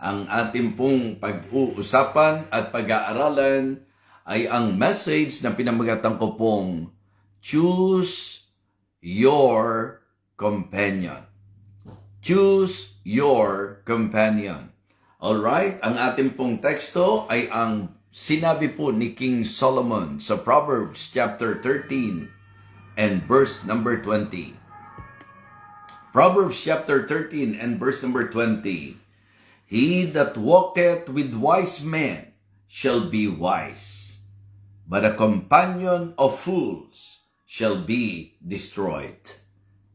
Ang ating pong pag-uusapan at pag-aaralan ay ang message na pinamagatan ko pong Choose Your Companion. Choose Your Companion. Alright, ang ating pong teksto ay ang sinabi po ni King Solomon sa Proverbs chapter 13 and verse number 20. Proverbs chapter 13 and verse number 20. He that walketh with wise men shall be wise, but a companion of fools shall be destroyed.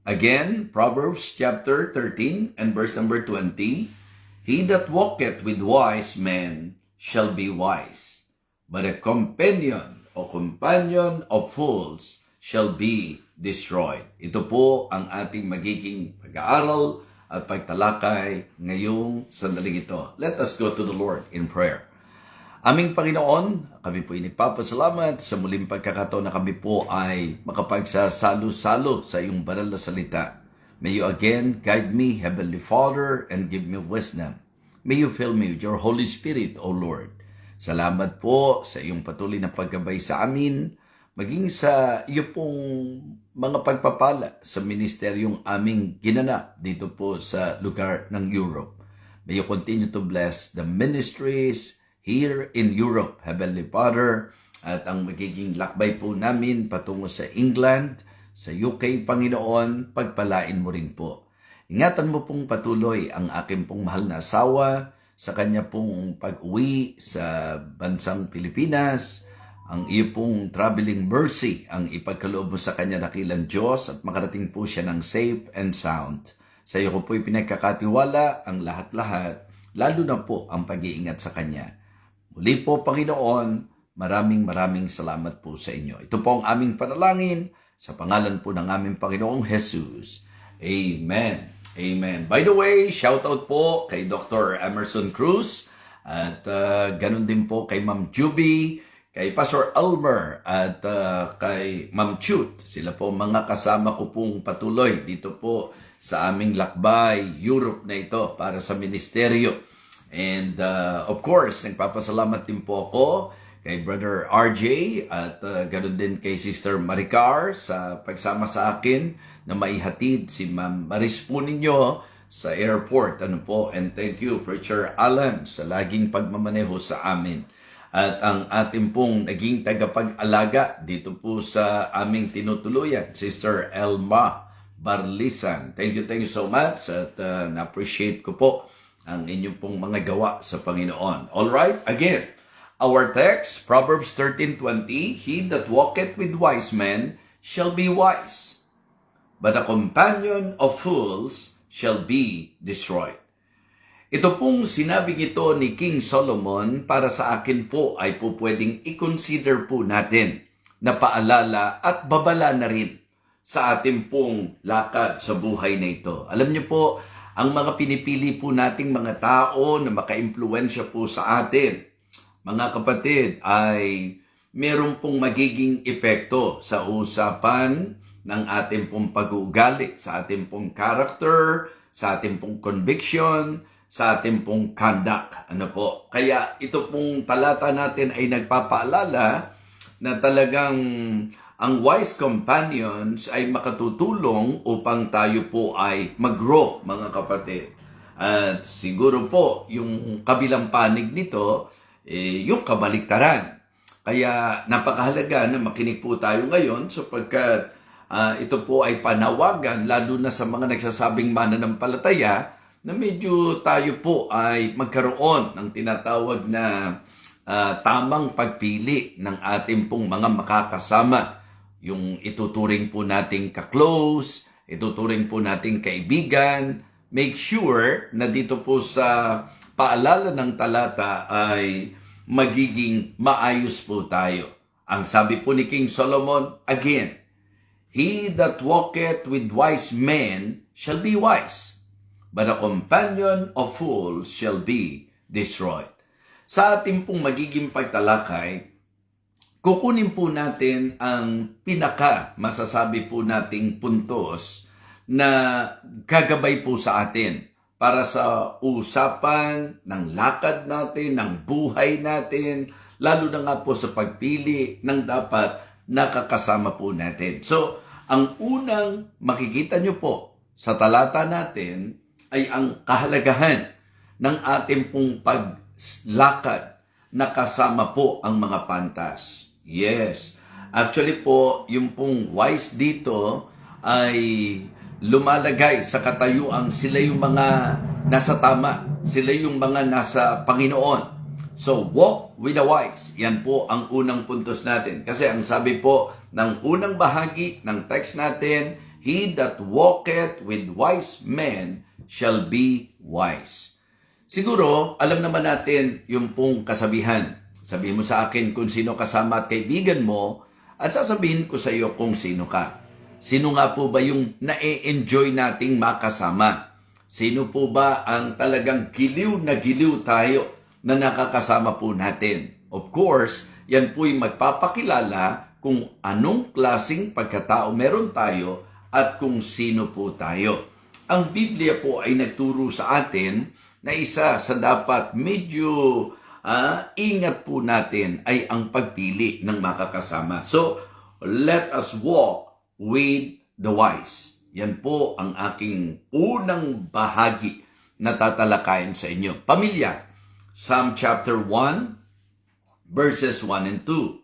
Again, Proverbs chapter 13 and verse number 20. He that walketh with wise men shall be wise, but a companion of fools shall be destroyed. Ito po ang ating magiging pag-aaral at pagtalakay ngayong sandaling ito. Let us go to the Lord in prayer. Aming Panginoon, kami po inagpapasalamat sa muling pagkakataon na kami po ay makapagsasalo-salo sa iyong banal na salita. May you again guide me, Heavenly Father, and give me wisdom. May you fill me with your Holy Spirit, O Lord. Salamat po sa iyong patuloy na paggabay sa amin, maging sa iyo pong mga pagpapala sa ministeryong aming ginanap dito po sa lugar ng Europe. May you continue to bless the ministries here in Europe, Heavenly Father, at ang magiging lakbay po namin patungo sa England, sa UK, Panginoon, pagpalain mo rin po. Ingatan mo pong patuloy ang aking pong mahal na asawa sa kanya pong pag-uwi sa bansang Pilipinas, ang iyo pong traveling mercy ang ipagkaloob mo sa kanya dakilang Diyos at makarating po siya ng safe and sound. Sa iyo ko po'y pinagkakatiwala ang lahat-lahat, lalo na po ang pag-iingat sa kanya. Muli po, Panginoon, maraming salamat po sa inyo. Ito po ang aming panalangin sa pangalan po ng aming Panginoong Jesus. Amen. Amen. By the way, shout out po kay Dr. Emerson Cruz at ganun din po kay Ma'am Juby, kay Pastor Elmer at kay Ma'am Chut. Sila po mga kasama ko pong patuloy dito po sa aming lakbay Europe na ito para sa ministeryo. And of course, nagpapasalamat din po ako kay Brother RJ at ganoon din kay Sister Maricar sa pagsama sa akin na maihatid si Ma'am Maris po ninyo sa airport. Ano po? And thank you, Preacher Alan, sa laging pagmamaneho sa amin. At ang ating pong naging tagapag-alaga dito po sa aming tinutuluyan, Sister Elma Barlisan. Thank you so much at na-appreciate ko po ang inyong pong mga gawa sa Panginoon. Alright, again, our text, Proverbs 13:20, He that walketh with wise men shall be wise, but a companion of fools shall be destroyed. Ito pong sinabing ito ni King Solomon para sa akin po ay po pwedeng i-consider po natin na paalala at babala na rin sa ating pong lakad sa buhay na ito. Alam niyo po, ang mga pinipili po nating mga tao na maka-impluwensya po sa atin, mga kapatid, ay meron pong magiging epekto sa usapan ng ating pong pag-uugali, sa ating pong character, sa ating pong conviction, sa ating pong conduct. Ano po? Kaya ito pong talata natin ay nagpapaalala na talagang ang wise companions ay makatutulong upang tayo po ay mag-grow, mga kapatid. At siguro po, yung kabilang panig nito, yung kabaliktaran. Kaya napakahalaga na makinig po tayo ngayon sapagkat ito po ay panawagan, lalo na sa mga nagsasabing mananampalataya, na medyo tayo po ay magkaroon ng tinatawag na tamang pagpili ng ating pong mga makakasama. Yung ituturing po nating ka-close, ituturing po nating kaibigan. Make sure na dito po sa paalala ng talata ay magiging maayos po tayo. Ang sabi po ni King Solomon, again, He that walketh with wise men shall be wise, but a companion of fools shall be destroyed. Sa ating pong magiging pagtalakay, kukunin po natin ang masasabi po nating puntos na gagabay po sa atin para sa usapan ng lakad natin, ng buhay natin, lalo na nga po sa pagpili ng dapat nakakasama po natin. So, ang unang makikita nyo po sa talata natin ay ang kahalagahan ng ating pong paglakad na kasama po ang mga pantas. Yes. Actually po, yung pong wise dito ay lumalagay sa katayuang sila yung mga nasa tama, sila yung mga nasa Panginoon. So, walk with the wise. Yan po ang unang puntos natin. Kasi ang sabi po ng unang bahagi ng text natin, he that walketh with wise men shall be wise. Siguro, alam naman natin yung pong kasabihan. Sabihin mo sa akin kung sino kasama at kaibigan mo, at sasabihin ko sa iyo kung sino ka. Sino nga po ba yung na-enjoy nating makasama? Sino po ba ang talagang giliw na giliw tayo na nakakasama po natin? Of course, yan po'y magpapakilala kung anong klaseng pagkatao meron tayo at kung sino po tayo. Ang Biblia po ay nagturo sa atin na isa sa dapat medyo ingat po natin ay ang pagpili ng makakasama. So, let us walk with the wise. Yan po ang aking unang bahagi na tatalakayin sa inyo. Pamilya, Psalm chapter 1, verses 1 and 2.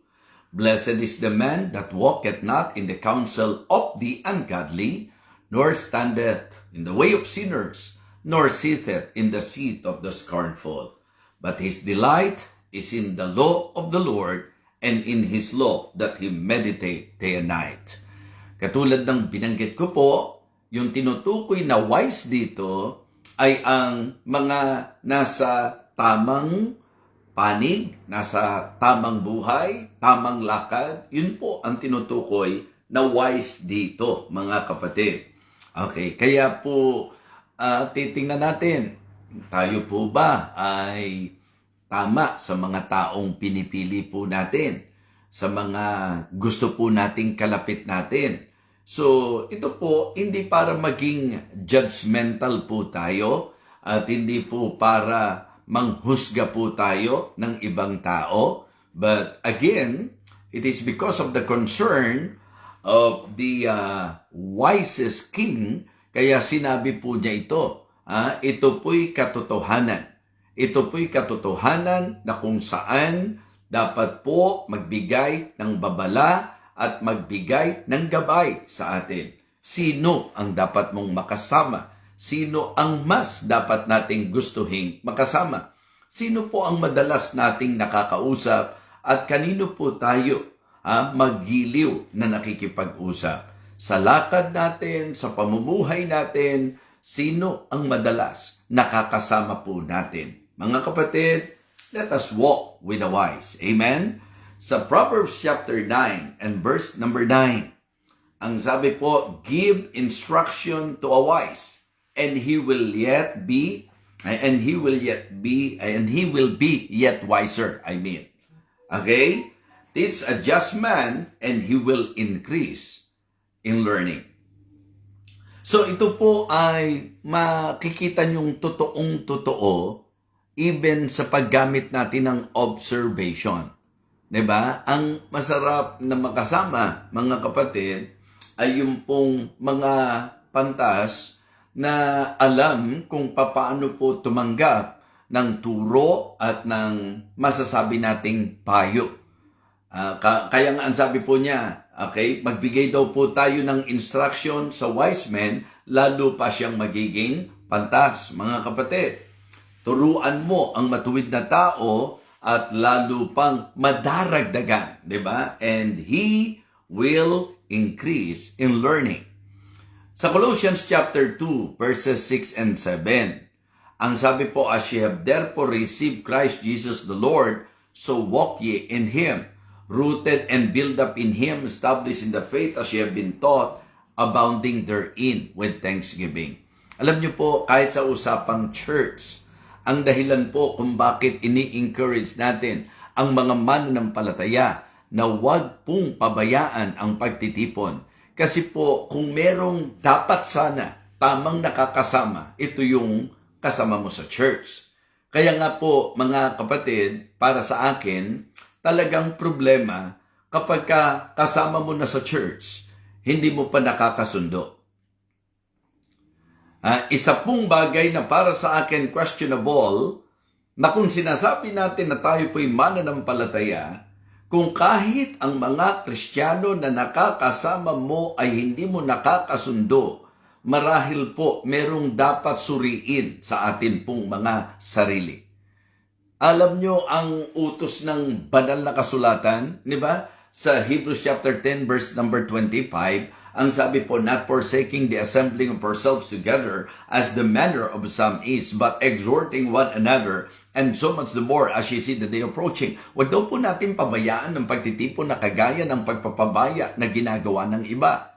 Blessed is the man that walketh not in the counsel of the ungodly, nor standeth in the way of sinners, nor sitteth in the seat of the scornful. But his delight is in the law of the Lord, and in his law that he meditate day and night. Katulad ng binanggit ko po, yung tinutukoy na wise dito ay ang mga nasa tamang panig, nasa tamang buhay, tamang lakad. Yun po ang tinutukoy na wise dito, mga kapatid. Okay, kaya po titingnan natin, tayo po ba ay tama sa mga taong pinipili po natin, sa mga gusto po nating kalapit natin? So, ito po, hindi para maging judgmental po tayo at hindi po para manghusga po tayo ng ibang tao. But again, it is because of the concern of the wisest king, kaya sinabi po niya ito. Ito po'y katotohanan. Ito po'y katotohanan na kung saan dapat po magbigay ng babala at magbigay ng gabay sa atin. Sino ang dapat mong makasama? Sino ang mas dapat nating gustuhin makasama? Sino po ang madalas nating nakakausap at kanino po tayo maggiliw na nakikipag-usap? Sa lakad natin, sa pamumuhay natin, sino ang madalas nakakasama po natin? Mga kapatid, let us walk with the wise. Amen? Sa Proverbs chapter 9 and verse number 9, ang sabi po, give instruction to a wise, and he will be yet wiser. Okay? Teach a just man, and he will increase in learning. So ito po ay makikita niyong totoong-totoo even sa paggamit natin ng observation. 'Di ba? Ang masarap na makasama, mga kapatid, ay yung pong mga pantas na alam kung paano po tumanggap ng turo at ng masasabi nating payo. Kaya nga ang sabi po niya, okay, magbigay daw po tayo ng instruction sa wise men, lalo pa siyang magiging pantas. Mga kapatid, turuan mo ang matuwid na tao at lalo pang madaragdagan, di ba? And he will increase in learning. Sa Colossians chapter 2, verses 6 and 7, ang sabi po, as ye have therefore received Christ Jesus the Lord, so walk ye in Him, rooted and built up in Him, established in the faith as ye have been taught, abounding therein with thanksgiving. Alam niyo po, kahit sa usapang church, ang dahilan po kung bakit ini-encourage natin ang mga mananampalataya na huwag pong pabayaan ang pagtitipon. Kasi po, kung merong dapat sana tamang nakakasama, ito yung kasama mo sa church. Kaya nga po, mga kapatid, para sa akin, talagang problema kapag kasama mo na sa church, hindi mo pa nakakasundo. Isa pong bagay na para sa akin questionable, na kung sinasabi natin na tayo po'y mananampalataya, kung kahit ang mga Kristiyano na nakakasama mo ay hindi mo nakakasundo, marahil po merong dapat suriin sa atin pong mga sarili. Alam nyo ang utos ng banal na kasulatan, di ba? Sa Hebrews chapter 10 verse number 25, ang sabi po, not forsaking the assembling of ourselves together as the manner of some is, but exhorting one another, and so much the more as you see the day approaching. Huwag daw po natin pabayaan ng pagtitipon na kagaya ng pagpapabaya na ginagawa ng iba.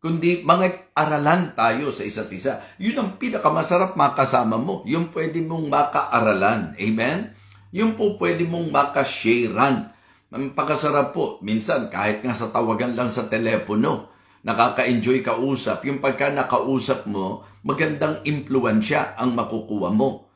Kundi mga aralan tayo sa isa't isa. Yun ang pinakamasarap makasama mo. Yung pwede mong makaaralan. Amen? Yung po pwede mong makasharean. Ang pakasarap po, minsan kahit nga sa tawagan lang sa telepono, nakaka-enjoy kausap. Yung pagka nakausap mo, magandang impluensya ang makukuha mo.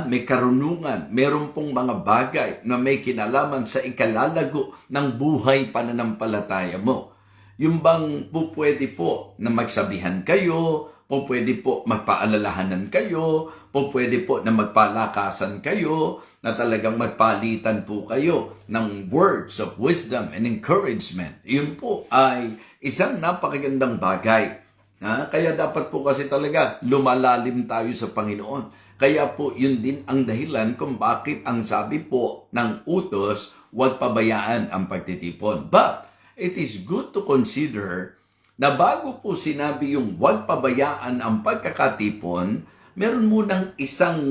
May karunungan, meron pong mga bagay na may kinalaman sa ikalalago ng buhay pananampalataya mo. Yung bang po pwede po na magsabihan kayo, po pwede po magpaalalahanan kayo, po pwede po na magpalakasan kayo, na talagang magpalitan po kayo ng words of wisdom and encouragement. Yun po ay isang napakagandang bagay. Kaya dapat po kasi talaga lumalalim tayo sa Panginoon. Kaya po yun din ang dahilan kung bakit ang sabi po ng utos, huwag pabayaan ang pagtitipon. But it is good to consider na bago po sinabi yung huwag pabayaan ang pagkakatipon, meron munang isang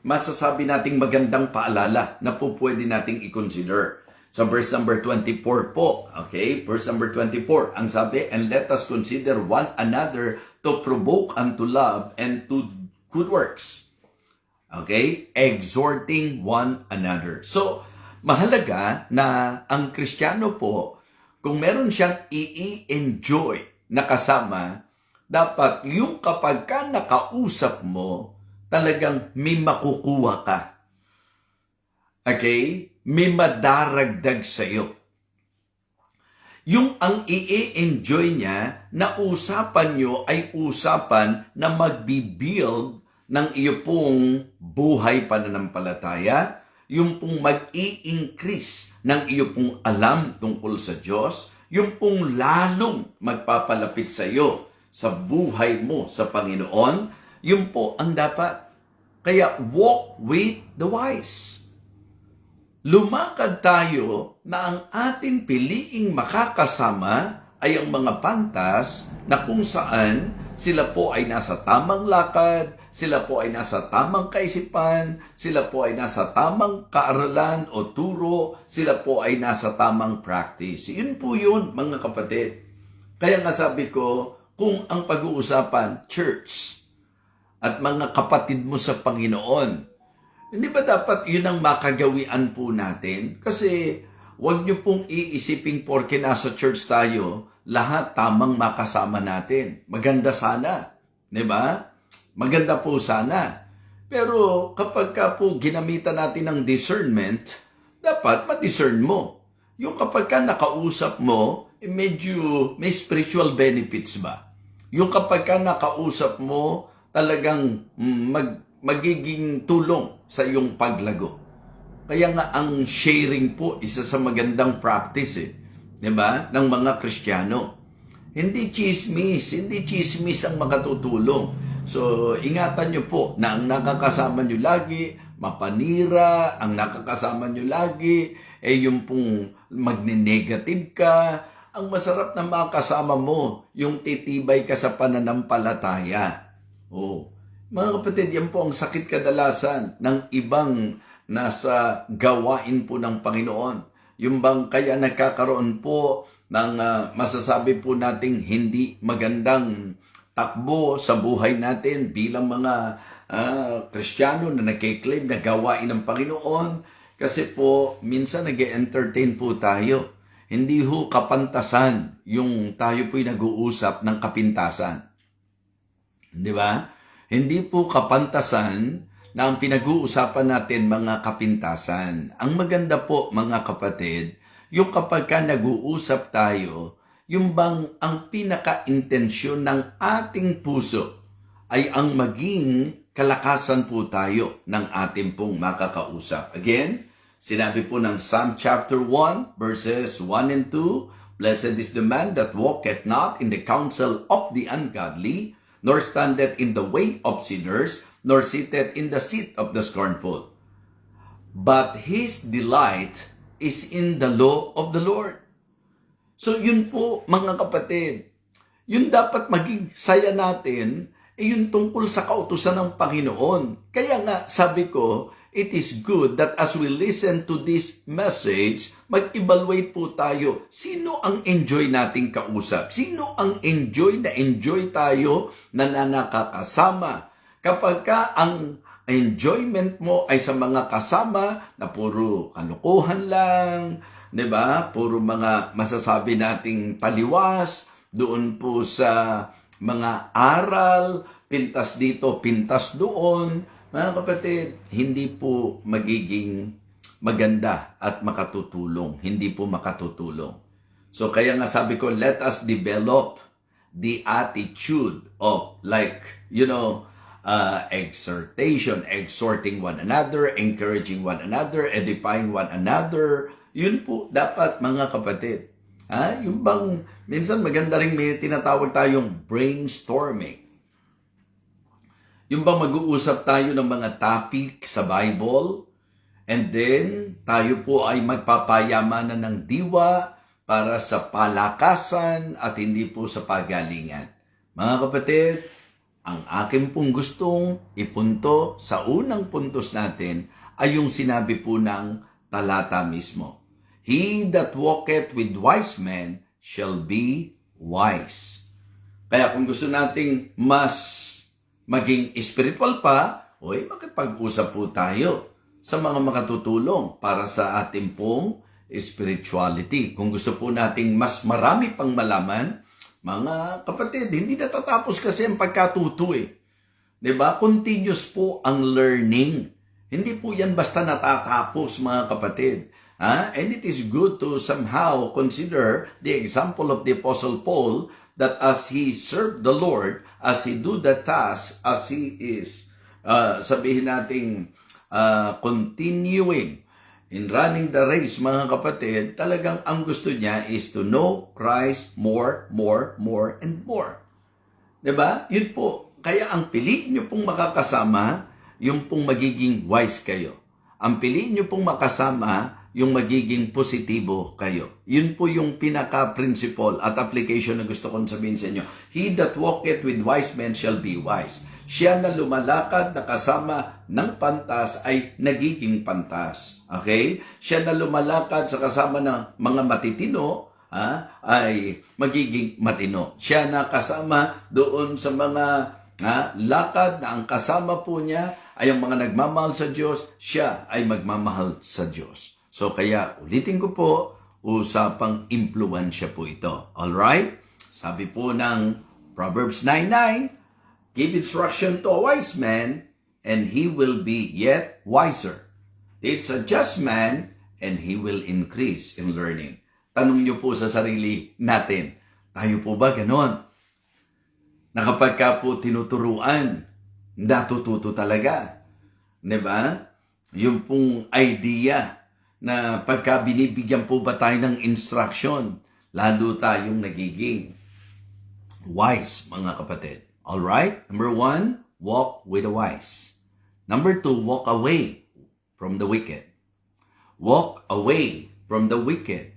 masasabi nating magandang paalala na po pwede nating i-consider. Sa verse number 24 po, okay? Verse number 24, ang sabi, and let us consider one another to provoke unto love and to good works. Okay? Exhorting one another. So, mahalaga na ang Kristiyano po, kung meron siyang i-enjoy na kasama, dapat yung kapag ka nakausap mo, talagang may makukuha ka. Okay? May madaragdag sa'yo. Yung ang i-enjoy niya na usapan nyo ay usapan na magbibuild ng iyo pong buhay pananampalataya, yung pong mag-i-increase ng iyo pong alam tungkol sa Diyos, yung pong lalong magpapalapit sa iyo sa buhay mo sa Panginoon, yun po ang dapat. Kaya walk with the wise. Lumakad tayo na ang ating piliing makakasama ay ang mga pantas na kung saan sila po ay nasa tamang lakad, sila po ay nasa tamang kaisipan, sila po ay nasa tamang kaaralan o turo, sila po ay nasa tamang practice. Yun po yun, mga kapatid. Kaya nga sabi ko, kung ang pag-uusapan, church, at mga kapatid mo sa Panginoon, hindi ba dapat yun ang makagawian po natin? Kasi huwag niyo pong iisiping porke nasa church tayo, lahat tamang makasama natin. Maganda sana. Di ba? Maganda po sana. Pero kapag ka po ginamitan natin ng discernment, dapat ma-discern mo. Yung kapag ka nakausap mo, medyo may spiritual benefits ba? Yung kapag ka nakausap mo, talagang magiging tulong sa iyong paglago. Kaya nga ang sharing po, isa sa magandang practice diba? Ng mga Kristiyano. Hindi chismis ang makatutulong. So, ingatan nyo po na ang nakakasama nyo lagi, mapanira, ang nakakasama nyo lagi, yung pong magne-negative ka. Ang masarap na makasama mo, yung titibay ka sa pananampalataya. Mga kapatid, yan po ang sakit kadalasan ng ibang nasa gawain po ng Panginoon. Yung bang kaya nagkakaroon po ng masasabi po nating hindi magandang takbo sa buhay natin bilang mga Kristiyano na nagkiklaim na gawain ng Panginoon. Kasi po, minsan nag-entertain po tayo. Hindi ho kapantasan yung tayo po'y nag-uusap ng kapintasan. Di ba? Hindi po kapantasan na ang pinag-uusapan natin mga kapintasan. Ang maganda po mga kapatid, yung kapag ka nag-uusap tayo, yung bang ang pinaka-intensyon ng ating puso ay ang maging kalakasan po tayo ng ating pong makakausap. Again, sinabi po ng Psalm chapter 1 verses 1 and 2, "Blessed is the man that walketh not in the counsel of the ungodly, nor standeth in the way of sinners, nor sitteth in the seat of the scornful. But his delight is in the law of the Lord." So yun po mga kapatid, yun dapat maging saya natin, yun tungkol sa kautusan ng Panginoon. Kaya nga sabi ko, it is good that as we listen to this message, mag-evaluate po tayo. Sino ang enjoy nating kausap? Sino ang enjoy tayo na nakakasama? Kapag ka ang enjoyment mo ay sa mga kasama na puro kalukuhan lang, 'di ba? Puro mga masasabi nating taliwas doon po sa mga aral, pintas dito, pintas doon. Mga kapatid, hindi po magiging maganda at makatutulong. Hindi po makatutulong. So kaya nga sabi ko, let us develop the attitude of exhortation, exhorting one another, encouraging one another, edifying one another. Yun po dapat mga kapatid. Yung bang, minsan maganda rin may tinatawag tayong brainstorming. Yung bang mag-uusap tayo ng mga topic sa Bible, and then tayo po ay magpapayamanan ng diwa para sa palakasan at hindi po sa pagalingan. Mga kapatid, ang akin pong gustong ipunto sa unang puntos natin ay yung sinabi po ng talata mismo. He that walketh with wise men shall be wise. Kaya kung gusto nating mas maging spiritual pa, makipag-usap po tayo sa mga makatutulong para sa ating pong spirituality. Kung gusto po nating mas marami pang malaman, mga kapatid, hindi natatapos kasi ang pagkatuto eh. 'Di ba? Continuous po ang learning. Hindi po yan basta natatapos mga kapatid. And it is good to somehow consider the example of the Apostle Paul that as he served the Lord, as he do the task, as he is, sabihin nating, continuing in running the race, mga kapatid, talagang ang gusto niya is to know Christ more, and more. Diba? Yun po. Kaya ang piliin nyo pong makakasama, yung pong magiging wise kayo. Ang piliin nyo pong makasama, yung magiging positibo kayo. Yun po yung pinaka-principle at application na gusto kong sabihin sa inyo. He that walketh with wise men shall be wise. Siya na lumalakad na kasama ng pantas ay nagiging pantas. Okay? Siya na lumalakad sa kasama ng mga matitino, ay magiging matino. Siya na kasama doon sa mga lakad na ang kasama po niya ay ang mga nagmamahal sa Diyos, siya ay magmamahal sa Diyos. So kaya ulitin ko po, usapang impluwensya po ito. Alright? Sabi po ng Proverbs 9:9, give instruction to a wise man, and he will be yet wiser. It's a just man, and he will increase in learning. Tanong niyo po sa sarili natin, tayo po ba ganon? Na kapag ka po tinuturuan, natututo talaga. Diba? Yung pong idea na pagka binibigyan po ba tayo ng instruction, lalo tayong nagiging wise, mga kapatid. Alright? Number 1, walk with the wise. Number 2, walk away from the wicked. Walk away from the wicked.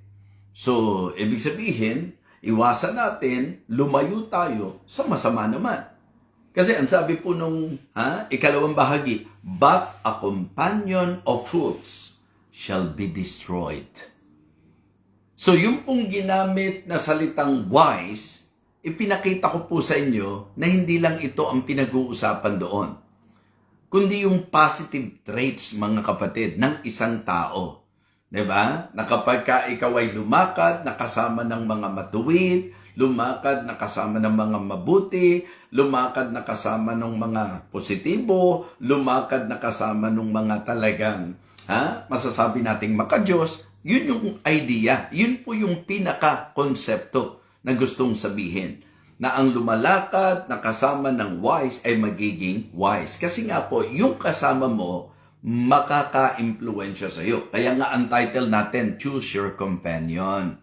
So, ibig sabihin, iwasan natin, lumayo tayo sa masama naman. Kasi ang sabi po nung ikalawang bahagi, but a companion of fools shall be destroyed. So yung pong ginamit na salitang wise, ipinakita ko po sa inyo na hindi lang ito ang pinag-uusapan doon, kundi yung positive traits, mga kapatid, ng isang tao. Diba? Na kapag ka ikaw ay lumakad, nakasama ng mga matuwid, lumakad na kasama ng mga mabuti, lumakad na kasama ng mga positibo, lumakad na kasama ng mga talagang masasabi nating makadiyos. Yun yung idea, yun po yung pinaka-konsepto na gustong sabihin. Na ang lumalakad na kasama ng wise ay magiging wise. Kasi nga po, yung kasama mo, makaka-impluensya sa iyo. Kaya nga ang title natin, Choose Your Companion.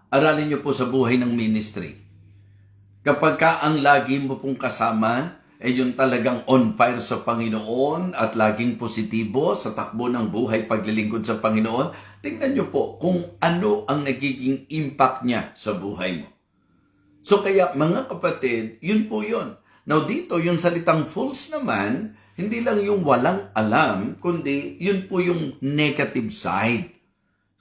Aralin niyo po sa buhay ng ministry. Kapag ka ang lagi mo pong kasama, yung talagang on fire sa Panginoon at laging positibo sa takbo ng buhay paglilingkod sa Panginoon, tingnan niyo po kung ano ang nagiging impact niya sa buhay mo. So kaya mga kapatid, yun po yun. Now dito, yung salitang fools naman, hindi lang yung walang alam, kundi yun po yung negative side.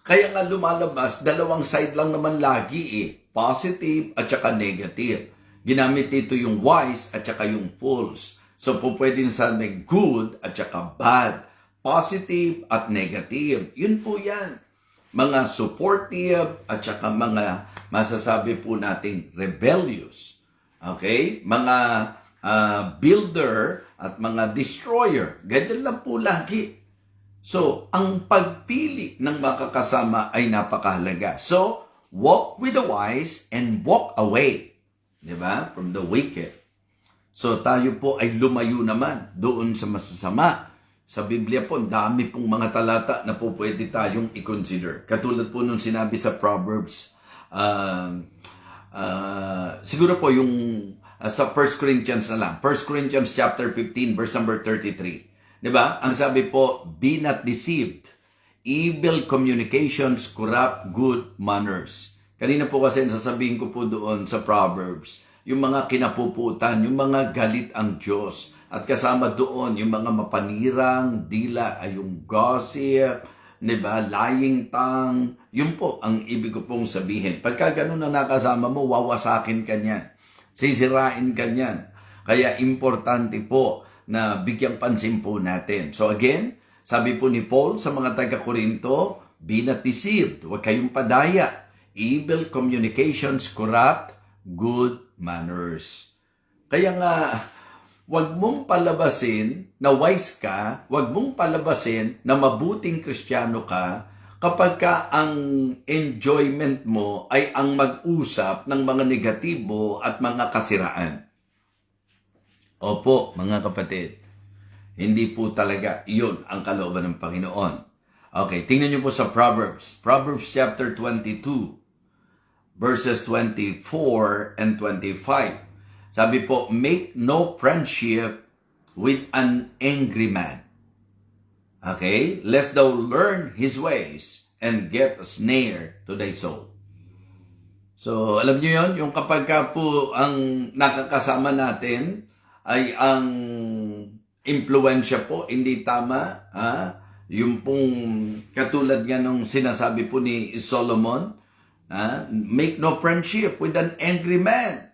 Kaya nga lumalabas, dalawang side lang naman lagi positive at saka negative. Ginamit dito yung wise at saka yung fools. So po pwedeng sabihin good at saka bad, positive at negative. Yun po yan. Mga supportive at saka mga masasabi po nating rebellious. Okay? Mga builder at mga destroyer. Ganyan lang po lagi. So, ang pagpili ng makakasama ay napakahalaga. So, walk with the wise and walk away. Diba? From the wicked. So, tayo po ay lumayo naman doon sa masasama. Sa Biblia po, dami pong mga talata na po pwede tayong i-consider. Katulad po nung sinabi sa Proverbs, siguro po yung sa 1 Corinthians na lang. 1 Corinthians chapter 15, verse number 33. Diba? Ang sabi po, be not deceived. Evil communications corrupt good manners. Kanina po kasi sasabihin ko po doon sa Proverbs, yung mga kinapuputan, yung mga galit ang Diyos. At kasama doon, yung mga mapanirang dila ay yung gossip, diba? Lying tongue. Yun po ang ibig ko pong sabihin. Pagka ganun na nakasama mo, wawasakin ka niyan. Sisirain ka niyan. Kaya importante po na bigyang pansin po natin. So again, sabi po ni Paul sa mga taga-Korinto, be not deceived. Huwag kayong padaya. Evil communications corrupt good manners. Kaya nga, huwag mong palabasin na wise ka, huwag mong palabasin na mabuting Kristiyano ka kapag ka ang enjoyment mo ay ang mag-usap ng mga negatibo at mga kasiraan. Opo, mga kapatid, hindi po talaga iyon ang kalooban ng Panginoon. Okay, tingnan niyo po sa Proverbs. Proverbs chapter 22, verses 24 and 25. Sabi po, make no friendship with an angry man. Okay? Lest thou learn his ways and get a snare to thy soul. So, alam niyo yon, yung kapag ka po ang nakakasama natin ay ang impluensya po, hindi tama. Yung pong katulad nga nung sinasabi po ni Solomon, make no friendship with an angry man,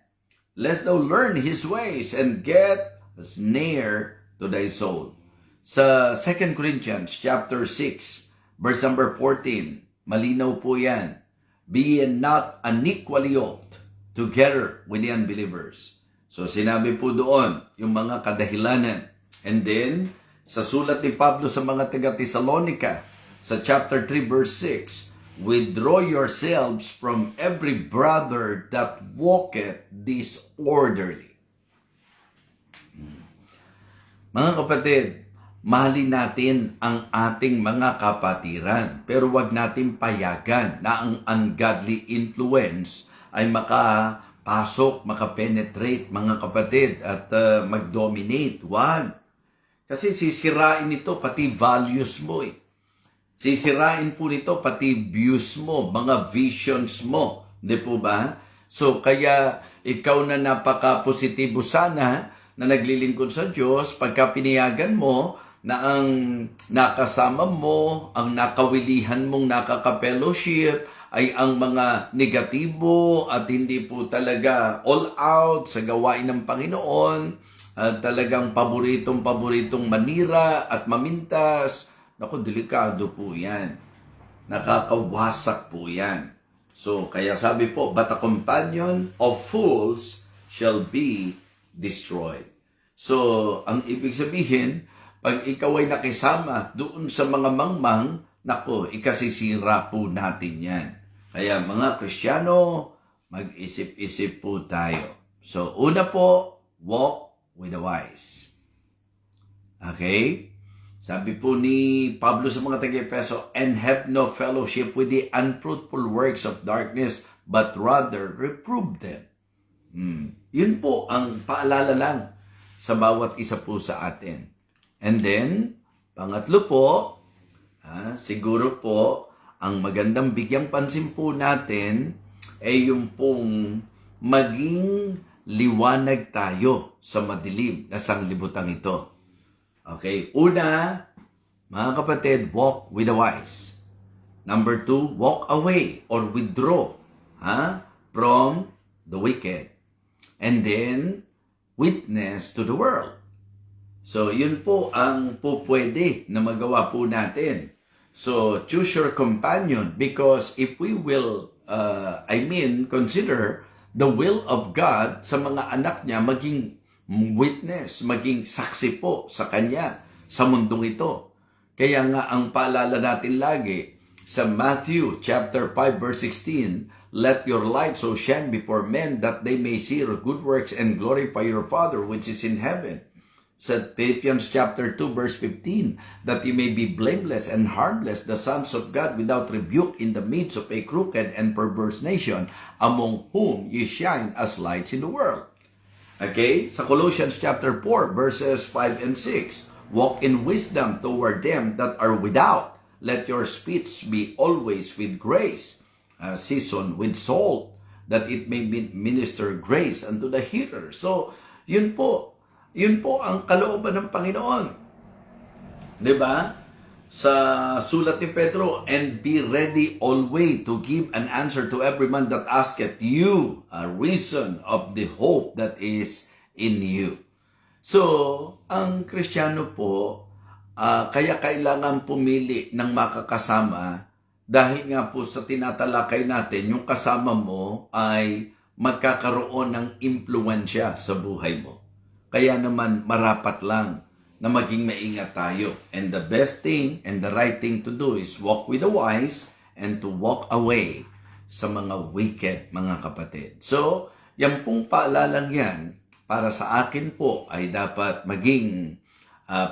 lest thou learn his ways and get a snare to thy soul. Sa 2 Corinthians chapter 6, verse number 14, malinaw po yan. Be not unequally yoked together with the unbelievers. So sinabi po doon, yung mga kadahilanan. And then, sa sulat ni Pablo sa mga taga-Thessalonica, sa chapter 3, verse 6, withdraw yourselves from every brother that walketh disorderly. Mga kapatid, mahalin natin ang ating mga kapatiran, pero wag natin payagan na ang ungodly influence ay makapasok, makapenetrate, mga kapatid, at mag-dominate. Wag. Kasi sisirain nito pati values mo Sisirain po nito pati views mo, mga visions mo. Di po ba? So, kaya ikaw na napaka-positibo sana na naglilingkod sa Diyos, pagka pinayagan mo na ang nakasama mo, ang nakawilihan mong nakaka-fellowship ay ang mga negatibo at hindi po talaga all out sa gawain ng Panginoon, talagang paboritong manira at mamintas. Naku, delikado po yan. Nakakawasak po yan. So, kaya sabi po, but a companion of fools shall be destroyed. So, ang ibig sabihin, pag ikaw ay nakisama doon sa mga mangmang, nako, ikasisira po natin yan. Kaya mga Kristiyano, mag-isip-isip po tayo. So, una po, walk with the wise. Okay? Sabi po ni Pablo sa mga taga-Efeso, and have no fellowship with the unfruitful works of darkness, but rather reprove them. Yun po ang paalala lang sa bawat isa po sa atin. And then, pangatlo po, siguro po, ang magandang bigyang pansin po natin ay yung pong maging liwanag tayo sa madilim na sanglibutang ito. Okay, una, mga kapatid, walk with the wise. Number 2, walk away or withdraw from the wicked. And then, witness to the world. So, yun po ang pwede na magawa po natin. So, choose your companion because if we will, consider the will of God sa mga anak niya maging witness, maging saksi po sa Kanya sa mundong ito. Kaya nga ang paalala natin lagi sa Matthew chapter 5 verse 16, let your light so shine before men that they may see your good works and glorify your Father which is in heaven. Sa Philippians chapter 2 verse 15, that ye may be blameless and harmless, the sons of God without rebuke in the midst of a crooked and perverse nation, among whom ye shine as lights in the world. Okay? Sa Colossians chapter 4 verses 5 and 6, walk in wisdom toward them that are without. Let your speech be always with grace, seasoned with salt, that it may minister grace unto the hearer. So, yun po ang kalooban ng Panginoon. 'Di ba? Sa sulat ni Pedro, and be ready always to give an answer to every man that asketh you a reason of the hope that is in you. So, ang Kristiyano po, kaya kailangan pumili ng makakasama dahil nga po sa tinatalakay natin, yung kasama mo ay magkakaroon ng impluensya sa buhay mo. Kaya naman marapat lang na maging maingat tayo. And the best thing and the right thing to do is walk with the wise and to walk away sa mga wicked, mga kapatid. So, yan pong paalalang yan para sa akin po ay dapat maging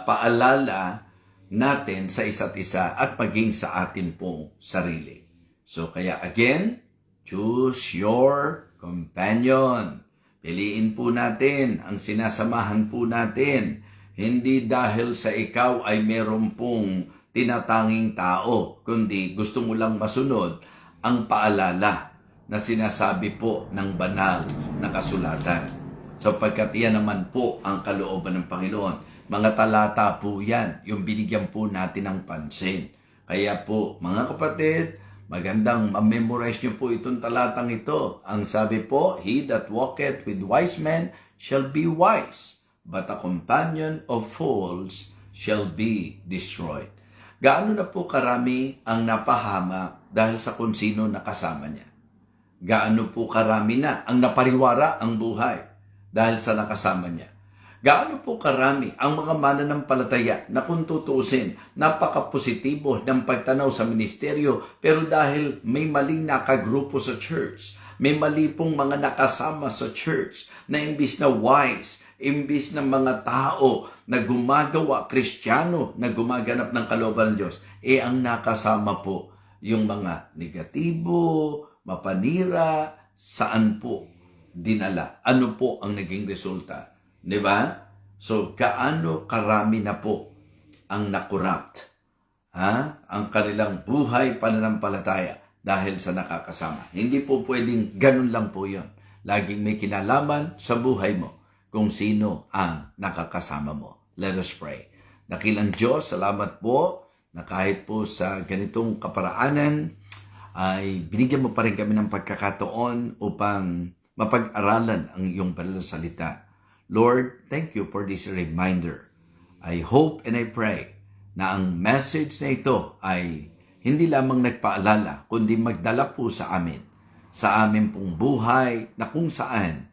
paalala natin sa isa't isa at maging sa atin pong sarili. So, kaya again, choose your companion. Piliin po natin ang sinasamahan po natin. Hindi dahil sa ikaw ay meron pong tinatanging tao, kundi gusto mo lang masunod ang paalala na sinasabi po ng banal na kasulatan. Sapagkat yan naman po ang kalooban ng Panginoon. Mga talata po yan, yung binigyan po natin ng pansin. Kaya po, mga kapatid, magandang ma-memorize nyo po itong talatang ito. Ang sabi po, he that walketh with wise men shall be wise, but a companion of fools shall be destroyed. Gaano na po karami ang napahama dahil sa kung sino nakasama niya? Gaano po karami na ang napariwara ang buhay dahil sa nakasama niya? Gaano po karami ang mga mananampalataya na kung tutuusin, napaka-positibo ng pagtanaw sa ministeryo, pero dahil may maling nakagrupo sa church, may mali pong mga nakasama sa church na imbis na wise, imbis na mga tao na gumagawa, Kristiyano na gumaganap ng kalooban ng Diyos, ang nakasama po yung mga negatibo, mapanira, saan po dinala? Ano po ang naging resulta? Diba? So, gaano karami na po ang nakorrupt? Ang kanilang buhay pananampalataya dahil sa nakakasama. Hindi po pwedeng ganun lang po yun. Laging may kinalaman sa buhay mo kung sino ang nakakasama mo. Let us pray. Dakilang Diyos, salamat po na kahit po sa ganitong kaparaanan ay binigyan mo pa rin kami ng pagkakataon upang mapag-aralan ang iyong banal na salita. Lord, thank you for this reminder. I hope and I pray na ang message na ito ay hindi lamang nagpaalala, kundi magdala po sa amin sa amin pong buhay na kung saan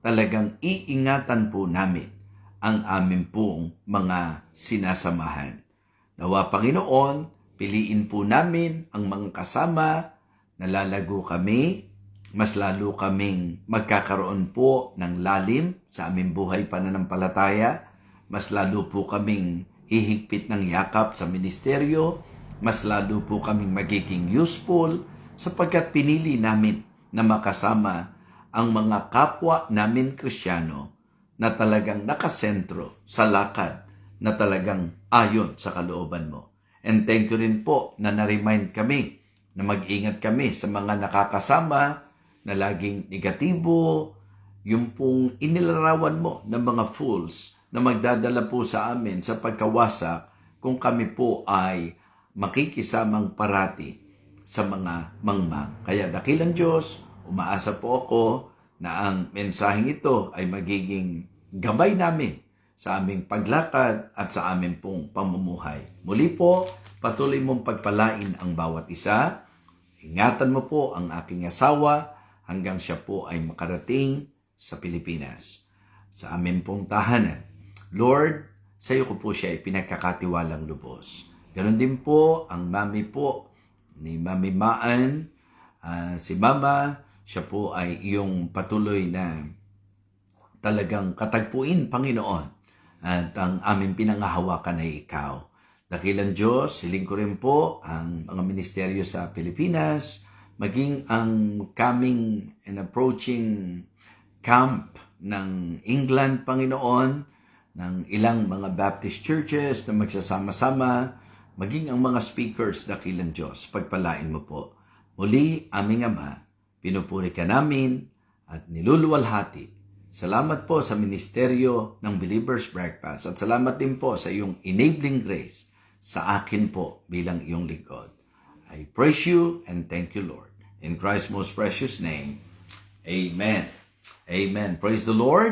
talagang iingatan po namin ang amin pong mga sinasamahan. Nawa Panginoon, piliin po namin ang mga kasama na lalago kami, mas lalo kaming magkakaroon po ng lalim sa aming buhay pananampalataya, mas lalo po kaming hihigpit ng yakap sa ministeryo, mas lalo po kaming magiging useful sapagkat pinili namin na makasama ang mga kapwa namin Kristiyano na talagang nakasentro sa lakad na talagang ayon sa kalooban mo. And thank you rin po na na-remind kami na mag-ingat kami sa mga nakakasama na laging negatibo, yung pong inilarawan mo ng mga fools na magdadala po sa amin sa pagkawasak kung kami po ay makikisamang parati sa mga mangmang. Kaya dakilang Diyos, umaasa po ako na ang mensaheng ito ay magiging gabay namin sa aming paglakad at sa aming pong pamumuhay. Muli po, patuloy mong pagpalain ang bawat isa. Ingatan mo po ang aking asawa hanggang siya po ay makarating sa Pilipinas, sa aming pong tahanan. Lord, sa iyo ko po siya ay pinagkakatiwalang lubos. Ganon din po ang mami po ni Mami Maan, si Mama, siya po ay iyong patuloy na talagang katagpuin, Panginoon. At ang aming pinangahawakan ay ikaw. Dakilang Diyos, hiling ko rin po ang mga ministeryo sa Pilipinas, maging ang coming and approaching camp ng England, Panginoon, ng ilang mga Baptist churches na magsasama-sama, maging ang mga speakers, dakilang Diyos, pagpalain mo po. Muli, aming Ama, pinupuri ka namin at niluluwalhati. Salamat po sa ministeryo ng Believer's Breakfast at salamat din po sa iyong enabling grace sa akin po bilang iyong lingkod. I praise you and thank you, Lord. In Christ's most precious name, Amen. Amen. Praise the Lord.